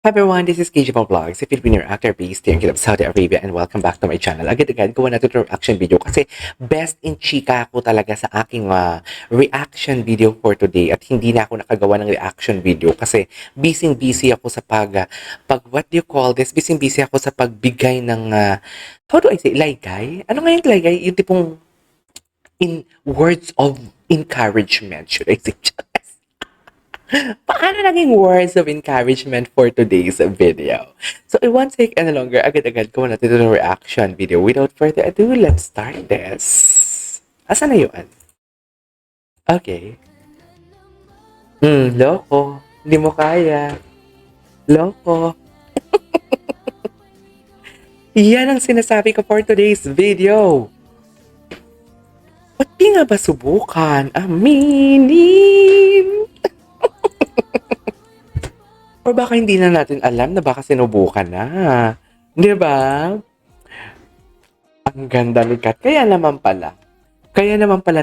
Hi everyone, this is KG Vlogs, a Filipino actor based here in Saudi Arabia, and welcome back to my channel. Agad-agad, gawa natin itong reaction video kasi best in chika ako talaga sa aking reaction video for today, at hindi na ako nakagawa ng reaction video kasi busy ako sa what do you call this? Busy ako sa pagbigay ng, how do I say, laygay? Ano nga yung laygay? Yung tipong in words of encouragement, should I say? Paano naging words of encouragement for today's video? So, I won't take any longer. Agad-agad ko natin ito ng reaction video. Without further ado, let's start this. Asan na yun? Okay. Loko. Hindi mo kaya. Loko. Yan ang sinasabi ko for today's video. Ba't di nga ba subukan? Aminin. Or baka hindi na natin alam na baka sinubukan na. Di ba? Ang ganda ni Kat. Kaya naman pala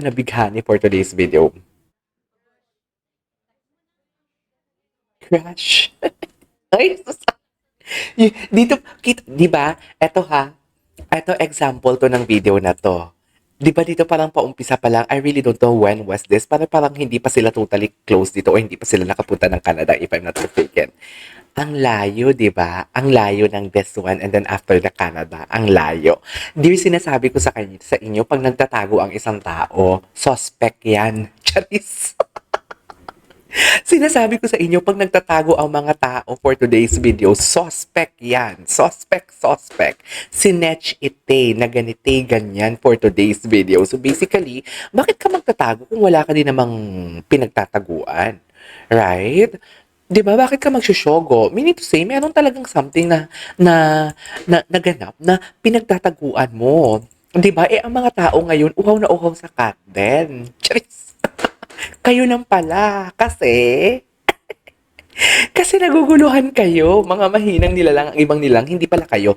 nabighani for today's video. Crush. Ay, dito, di ba? Eto example to ng video na to. Di ba dito parang paumpisa pa lang, I really don't know when was this, parang hindi pa sila totally close dito o hindi pa sila nakapunta ng Canada if I'm not mistaken. Ang layo, di ba? Ang layo ng this one and then after the Canada, ang layo. Dear, sinasabi ko sa inyo, pag nagtatago ang isang tao, suspect yan. Charis. Sinasabi ko sa inyo, pag nagtatago ang mga tao for today's video, suspect yan. Suspect. Sinetch ite, na ganite, ganyan for today's video. So basically, bakit ka magtatago kung wala ka din namang pinagtataguan? Right? 'Di ba? Bakit ka magsusyogo? Meaning to say, meron talagang something na naganap na pinagtataguan mo. 'Di ba? Ang mga tao ngayon, uhaw na uhaw sa cat din. Charis. Kayo nang pala. Kasi naguguluhan kayo. Mga mahinang nilalang, ang ibang nilang, hindi pala kayo.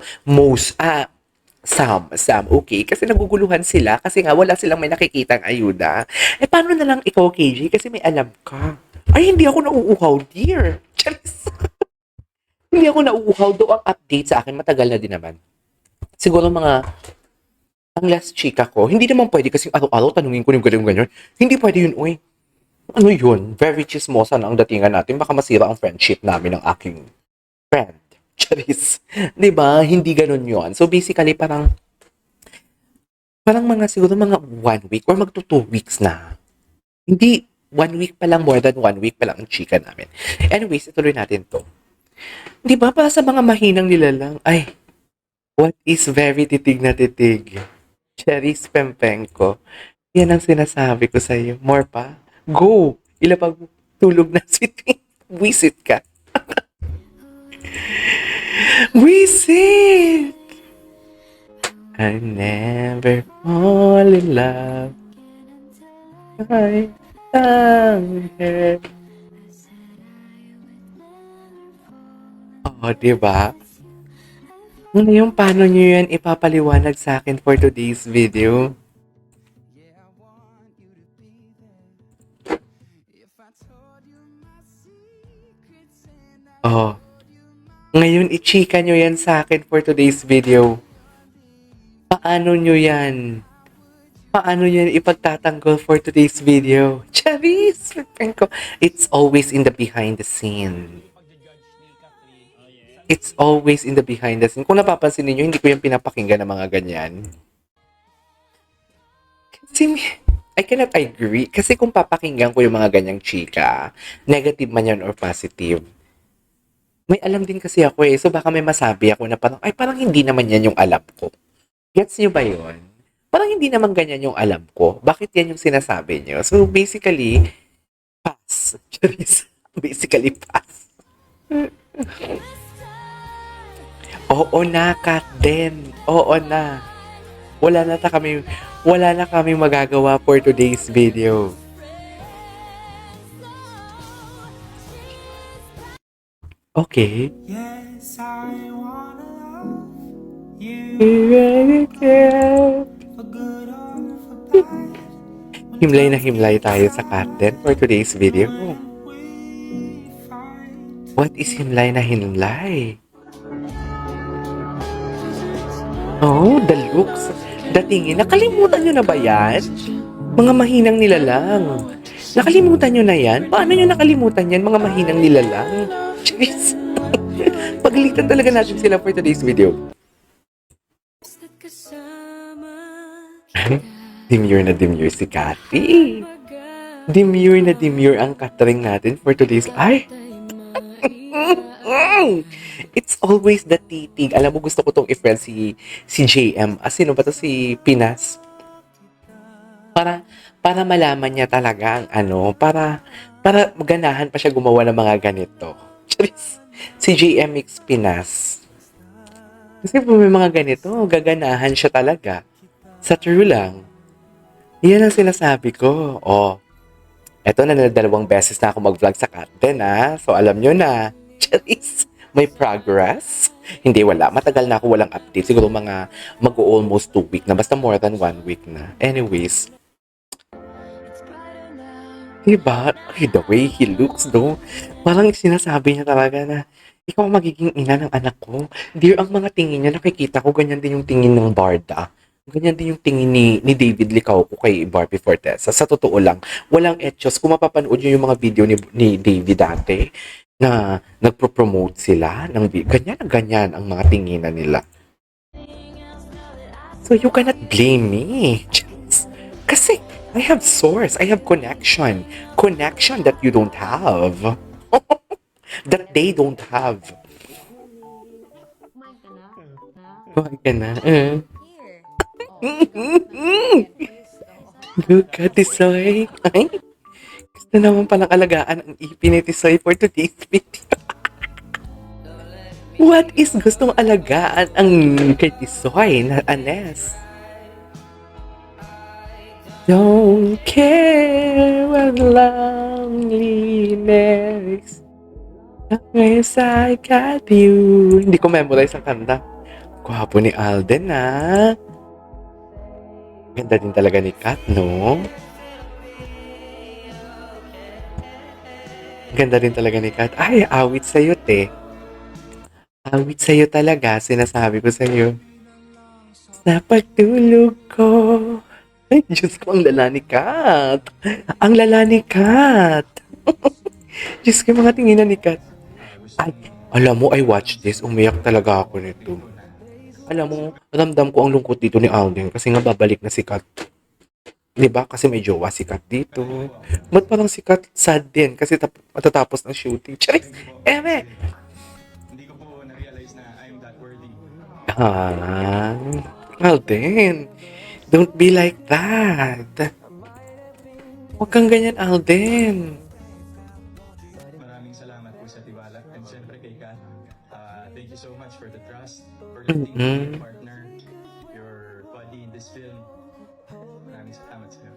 Some, okay? Kasi naguguluhan sila kasi nga wala silang may nakikitang ayuda. Paano na lang ikaw, KJ? Kasi may alam ka. Ay, hindi ako nauuhaw, dear. Charis. Hindi ako nauuhaw. Do ang update sa akin, matagal na din naman. Siguro ang last chika ko, hindi naman pwede kasi araw-araw tanungin ko yung ganyan. Hindi pwede yun, uy. Ano yun? Very chismosa na ang datingan natin. Baka masira ang friendship namin ng aking friend. Charis. Diba? Hindi ganun yun. So basically, parang siguro mga 1 week or magto 2 weeks na. Hindi, 1 week pa lang, more than 1 week pa lang ang chika namin. Anyways, ituloy natin to. Diba? Para sa mga mahinang nilalang, ay, what is very titig na titig? Charis Pempenko. Yan ang sinasabi ko sa iyo. More pa? Go! Ilapag tulog na sweet. Wisit ka. Wisit! I never fall in love. I am here. Oh, diba? Ngayon, paano nyo yan ipapaliwanag sa akin for today's video? Oh, ngayon ichika nyo yan sa akin for today's video. Paano nyo yan? Paano nyo yan ipagtatanggol for today's video? Charis! It's always in the behind the scene. It's always in the behind the scene. Kung napapansin niyo, hindi ko yung pinapakinggan ng mga ganyan. Kasi I cannot agree. Kasi kung papakinggan ko yung mga ganyang chika, negative man yan or positive, may alam din kasi ako eh. So baka may masabi ako na parang hindi naman yan yung alam ko. Gets nyo ba yun? Parang hindi naman ganyan yung alam ko. Bakit yan yung sinasabi nyo? So basically, pass. Basically, pass. Oo na, Kat din. Oo na. Wala na kami magagawa for today's video. Okay. Yes, I wanna love you. Really care. For good or for bad. Himlay na himlay tayo sa Kat din for today's video. What is hinlay na hinlay? Oh, the looks. The tingin. Nakalimutan nyo na ba yan? Mga mahinang nilalang. Nakalimutan nyo na yan? Paano nyo nakalimutan yan? Mga mahinang nilalang. Jeez. Paglitan talaga natin sila for today's video. Demure na demure si Cathy. Demure na demure ang catering natin for today's... Ay! It's always the titig. Alam mo, gusto ko tong i-friend si JM. Sino ba to? Si Pinas. Para malaman niya talaga ang para maganahan pa siya gumawa ng mga ganito. Si JMX Pinas. Kasi kung may mga ganito, gaganahan siya talaga. Sa true lang. Yan ang sinasabi ko. Oh, eto na 2 beses na ako mag-vlog sa Katden, So, alam nyo na. Charis, may progress? Hindi, wala. Matagal na ako walang update. Siguro mag-almost 2 week na. Basta more than 1 week na. Anyways. Diba? The way he looks, though. Parang sinasabi niya talaga na, ikaw ang magiging ina ng anak ko. Dear, ang mga tingin niya, nakikita ko, ganyan din yung tingin ng Barda. Ganyan din yung tingin ni David Licauco kay Barbie Fortesa. Sa totoo lang, walang etchos. Kung mapapanood nyo yung mga video ni David dati, na nagpo-promote sila ng ganyan ang mga tinginan nila. So you cannot blame me. Kasi I have source, I have connection that you don't have. That they don't have. Kumain ka na. Look at Tisoy. Ay, gusto naman palang alagaan ang ipin ni Tisoy for today's video. What is gustong alagaan ang kay Tisoy na Anes? Don't care what loneliness unless I got you. Hindi ko memorize ang kanta. Gwapo ni Alden, Ganda din talaga ni Kat, no? Ganda din talaga ni Kat. Ay, awit sa'yo, te. Awit sa'yo talaga, sinasabi ko sa'yo. Sa pagtulog ko. Ay, Diyos ko, ang lala ni Kat. Ang lala ni Kat. Diyos ko, mga tinginan ni Kat. Ay, alam mo, I watched this. Umiyak talaga ako nito. Alam mo, ramdam ko ang lungkot dito ni Alden kasi nga babalik na si Kat. Diba? Kasi may jowa si Kat dito. Ba't parang si Kat sad din kasi matatapos ng shooting? Charis! Eme! Hindi ko po na-realize na I'm that worthy. Alden, don't be like that. Huwag kang ganyan, Alden. Maraming salamat po sa tiwala. And syempre kay Kat, thank you so much for the trust, for letting me be your partner, your buddy in this film. Maraming salamat sa'yo.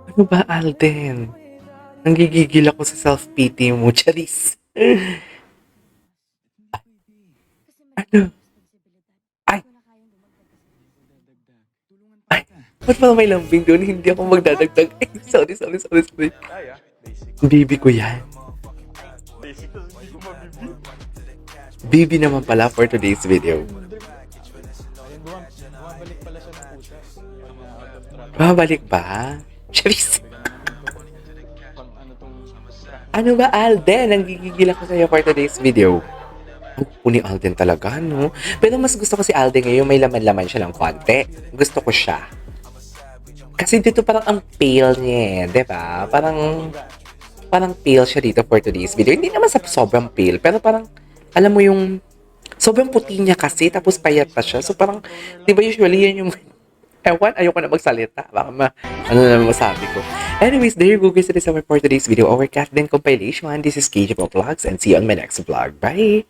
Ano ba, Alden? Nanggigigil ako sa self-pity mo, Charis. Ano? Ay! Ay! Ba't parang may lambing doon? Hindi ako magdadagdag. Ay, sorry. Baby ko yan. Baby naman pala for today's video. Bumabalik pala siya ng pusa. Babalik ba? Charis! Ano tong Ano ba, Alden? Nanggigigil ako sa'yo for today's video. Ang ni Alden talaga, no? Pero mas gusto ko si Alden ngayon, may laman-laman siya ng konti. Gusto ko siya. Kasi dito parang ang pale niya, diba? Parang pale siya dito for today's video. Hindi naman sa sobrang pale, pero parang, alam mo yung, sobrang puti niya kasi, tapos payat pa siya. So parang, diba usually yan yung, ayoko na magsalita. Baka ano na masabi ko. Anyways, there you go guys. That is our for today's video. Our Katden compilation. This is KJ Vlogs and see you on my next vlog. Bye!